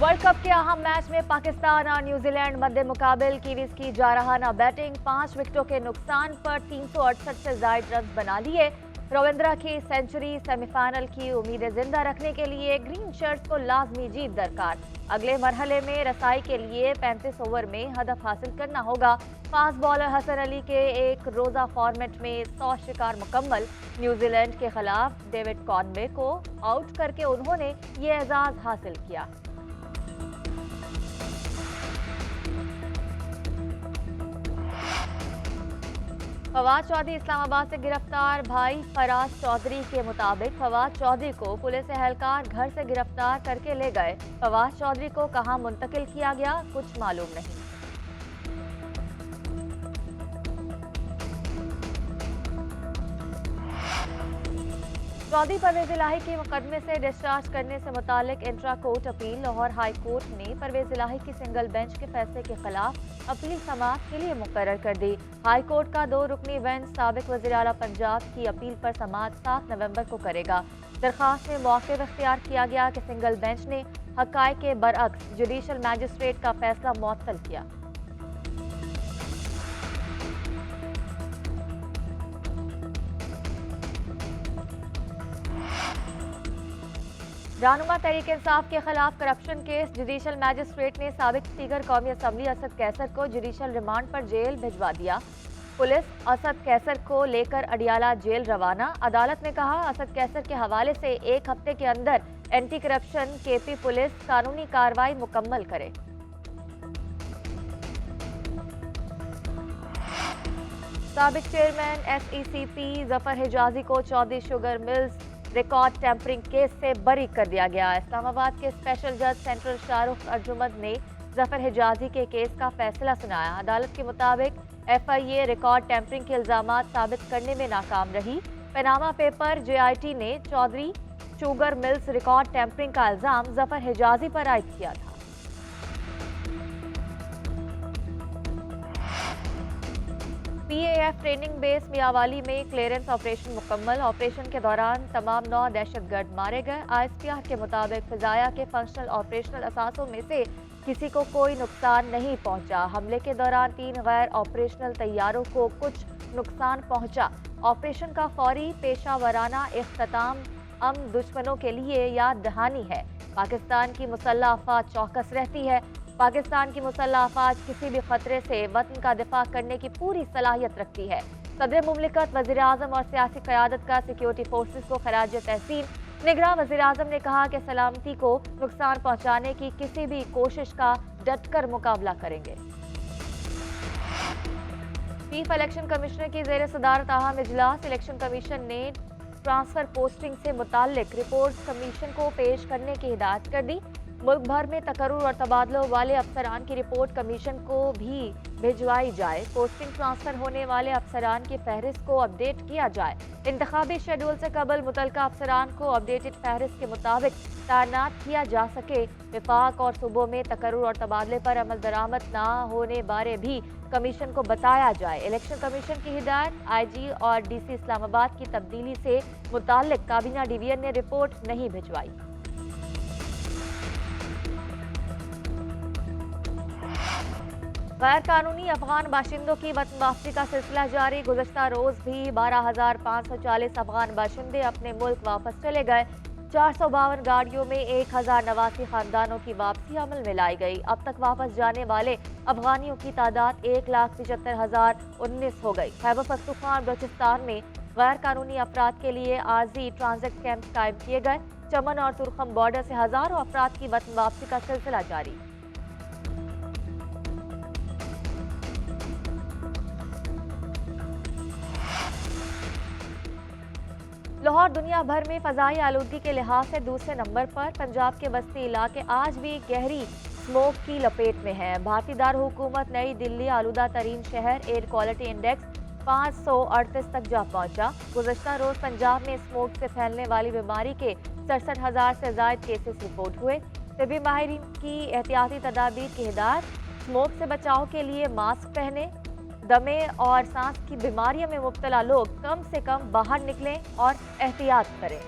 World cup के अहम match में पाकिस्तान और न्यूजीलैंड मध्य मुकाबिल कीवीज की जारहाना बैटिंग। 5 विकेटों के नुकसान पर 368 से ज्यादा रन बना लिए। रविंद्रा की सेंचुरी सेमीफाइनल की उम्मीदें जिंदा रखने के लिए ग्रीन शर्ट्स को लाजमी जीत दरकार। अगले मरहले में रसाई के लिए 35 ओवर में हदफ हासिल करना होगा। फास्ट बॉलर हसन अली के एक रोजा फॉर्मेट में 100 शिकार मुकम्मल। न्यूजीलैंड के खिलाफ डेविड कॉनवे को आउट करके उन्होंने ये एजाज हासिल किया। फवाद चौधरी इस्लामाबाद से गिरफ्तार। भाई फराज चौधरी के मुताबिक फवाद चौधरी को पुलिस एहलकार घर से गिरफ्तार करके ले गए। फवाद चौधरी को कहां मुंतकिल किया गया, कुछ मालूम नहीं। चौधरी परवेज इलाही के मुकदमे से डिस्चार्ज करने से मुतालिक intra court appeal. Lahore high court ने परवेज इलाही की सिंगल बेंच के फैसले के खिलाफ अपील समाअत के लिए मुकर्रर कर दी। हाई कोर्ट का 2 रुकनी बेंच साबिक वज़ीर आला पंजाब की अपील पर समाअत 7 नवंबर को करेगा। दरखास्त में मौक़िफ़ इख्तियार किया गया कि सिंगल बेंच ने हक़ाइक़ के बरअक्स जुडिशल मैजिस्ट्रेट का फैसला मुअत्तल किया। रहनुमा तहरीक इंसाफ के खिलाफ करप्शन केस। जुडिशल मैजिस्ट्रेट ने साबिक स्पीकर कौमी असम्बली असद कैसर को जुडिशल रिमांड पर जेल भिजवा दिया। पुलिस असद कैसर को लेकर अडियाला जेल रवाना। अदालत ने कहा असद कैसर के हवाले से 1 हफ्ते के अंदर एंटी करप्शन केपी पुलिस कानूनी कार्रवाई मुकम्मल करे। साबिक चेयरमैन SECP जफर हिजाजी को Chaudhry sugar mills record tampering case से बरी कर दिया गया। इस्लामाबाद के स्पेशल जज सेंट्रल शाहरुख अर्जुमंद ने जफर हिजाजी के केस का फैसला सुनाया। अदालत के मुताबिक FIA रिकॉर्ड टेम्परिंग के इल्जामात साबित करने में नाकाम रही। पनामा पेपर JIT ने Chaudhry sugar mills record tampering का इल्जाम जफर हिजाजी पर आयद किया था। PAF ट्रेनिंग बेस मियावाली में क्लियरेंस ऑपरेशन मुकम्मल। ऑपरेशन के दौरान तमाम 9 दहशतगर्द मारे गए। ISPR के मुताबिक फिजाया के फंक्शनल ऑपरेशनल असासों में से किसी को कोई नुकसान नहीं पहुंचा। हमले के दौरान 3 गैर ऑपरेशनल तैयारों को कुछ नुकसान पहुंचा। ऑपरेशन का फौरी पेशा वराना इख्तिताम दुश्मनों के लिए याद दहानी है। पाकिस्तान की मुसल्लह अफवाज चौकस रहती है। पाकिस्तान की मुसल्लह अफवाज किसी भी खतरे से वतन का दिफा करने की पूरी सलाहियत रखती है। सदर मुमलिकत वज़ीर आज़म और सियासी क़यादत का सिक्योरिटी फोर्सेस को खराज तहसीन। निगरान वज़ीर आज़म ने कहा कि सलामती को नुकसान पहुँचाने की किसी भी कोशिश का डटकर मुकाबला करेंगे। चीफ इलेक्शन कमिश्नर की ज़ेर सदारत अहम इजलास। इलेक्शन कमीशन ने ट्रांसफर पोस्टिंग से मुताल्लिक रिपोर्ट कमीशन को पेश करने की हिदायत कर दी। मुल्क भर में तकर्रुर और तबादलों वाले अफसरान की रिपोर्ट कमीशन को भी भिजवाई जाए। पोस्टिंग ट्रांसफर होने वाले अफसरान की फहरिस्त को अपडेट किया जाए। इंतखाबी शेड्यूल से कबल मुतल्लिका अफसरान को अपडेटेड फहरिस्त के मुताबिक तैनात किया जा सके। विफाक और सूबों में तकर्रुर और तबादले पर अमल दरामद ना होने बारे भी कमीशन को बताया जाए। इलेक्शन कमीशन की हिदायत। IG और DC इस्लामाबाद की तब्दीली से मुताल्लिक काबीना डिवीजन ने रिपोर्ट नहीं भिजवाई। गैर कानूनी अफगान बाशिंदों की वतन वापसी का सिलसिला जारी। गुज़श्ता रोज भी 12,540 अफगान बाशिंदे अपने मुल्क वापस चले गए। 452 गाड़ियों में 1089 खानदानों की वापसी अमल में लाई गई। अब तक वापस जाने वाले अफगानियों की तादाद 1,75,019 हो गई। खैबर पख्तूनख्वा और बलूचिस्तान में गैर कानूनी अफराद के लिए आर्जी ट्रांजिट कैंप कायम किए गए। चमन और तुरखम बॉर्डर से हजारों अफराद की वतन वापसी का सिलसिला जारी। लाहौर दुनिया भर में फ़ज़ाई आलूदगी के लिहाज से दूसरे नंबर पर। पंजाब के बस्ती इलाके आज भी गहरी स्मोक की लपेट में है। भारतीय दारकूमत नई दिल्ली आलूदा तरीन शहर। एयर क्वालिटी इंडेक्स 538 तक जा पहुंचा। गुज़श्ता रोज पंजाब में स्मोक से फैलने वाली बीमारी के 67,000 से ज़ायद केसेस रिपोर्ट हुए। तबी माहिरीन की एहतियाती तदाबीर की हिदायत। स्मोक से बचाव के लिए मास्क पहने। दमे और सांस की बीमारियों में मुब्तला लोग कम से कम बाहर निकलें और एहतियात करें।